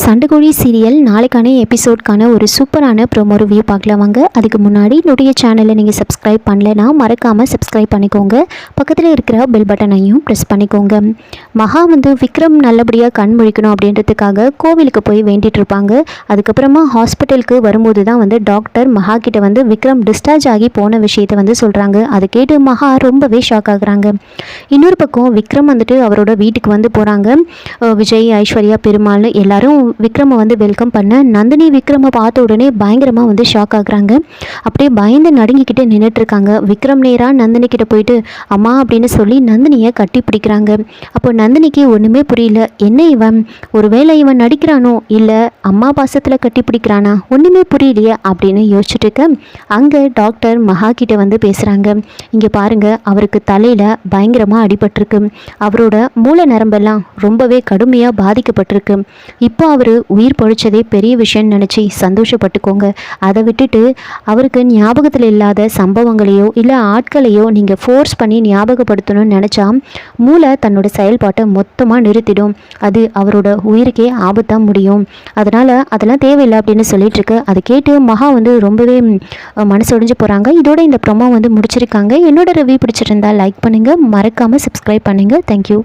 சண்டைக்கோழி serial நாளைக்கான எபிசோட்கான ஒரு சூப்பரான ப்ரோமோ ரிவ்யூ பார்க்கலாம் வாங்க. அதுக்கு முன்னாடி என்னுடைய சேனலை நீங்கள் சப்ஸ்கிரைப் பண்ணலைன்னா மறக்காமல் சப்ஸ்கிரைப் பண்ணிக்கோங்க. பக்கத்தில் இருக்கிற பெல் பட்டனையும் ப்ரெஸ் பண்ணிக்கோங்க. மகா விக்ரம் நல்லபடியாக கண் முழிக்கணும் அப்படின்றதுக்காக கோவிலுக்கு போய் வேண்டிகிட்டு இருப்பாங்க. அதுக்கப்புறமா ஹாஸ்பிட்டலுக்கு வரும்போது தான் டாக்டர் மகா கிட்ட விக்ரம் டிஸ்சார்ஜ் ஆகி போன விஷயத்தை சொல்கிறாங்க. அதை கேட்டு மகா ரொம்பவே ஷாக் ஆகுறாங்க. இன்னொரு பக்கம் விக்ரம் அவரோட வீட்டுக்கு போகிறாங்க. விஜய், ஐஸ்வர்யா, பெருமாள் எல்லாரும் விக்ரமை வெல்கம் பண்ண நந்தினி விக்ரமை பார்த்த உடனே பயங்கரமாக ஷாக் ஆகுறாங்க. அப்படியே பயந்து நடுங்கிக்கிட்டு நின்றுட்டுருக்காங்க. விக்ரம் நேராக நந்தினி கிட்ட போயிட்டு அம்மா அப்படின்னு சொல்லி நந்தினியை கட்டி பிடிக்கிறாங்க. அப்போ நந்தினிக்கு ஒன்றுமே புரியல. என்ன இவன், ஒருவேளை இவன் நடிக்கிறானோ இல்லை அம்மா பாசத்தில் கட்டி பிடிக்கிறானா, ஒன்றுமே புரியலையே அப்படின்னு யோசிச்சுட்டு இருக்க அங்கே டாக்டர் மகா கிட்ட பேசுகிறாங்க. இங்கே பாருங்க, அவருக்கு தலையில் பயங்கரமாக அடிபட்டிருக்கு. அவரோட மூளை நரம்பெல்லாம் ரொம்பவே கடுமையாக பாதிக்கப்பட்டிருக்கு. இப்போ அவர் உயிர் பொழைச்சதே பெரிய விஷயம்னு நினச்சி சந்தோஷப்பட்டுக்கோங்க. அதை விட்டுட்டு அவருக்கு ஞாபகத்தில் இல்லாத சம்பவங்களையோ இல்லை ஆட்களையோ நீங்கள் ஃபோர்ஸ் பண்ணி ஞாபகப்படுத்தணும்னு நினச்சா மூளை தன்னோட செயல்பாட்டை மொத்தமாக நிறுத்திடும். அது அவரோட உயிருக்கே ஆபத்தாக முடியும். அதனால் அதெல்லாம் தேவையில்லை அப்படின்னு சொல்லிட்டு இருக்கு. அதை கேட்டு மகா ரொம்பவே மனசொடிஞ்சு போகிறாங்க. இதோட இந்த ப்ரோமோ முடிச்சிருக்காங்க. என்னோட ரிவ்யூ பிடிச்சிருந்தா லைக் பண்ணுங்கள், மறக்காமல் சப்ஸ்கிரைப் பண்ணுங்கள். தேங்க்யூ.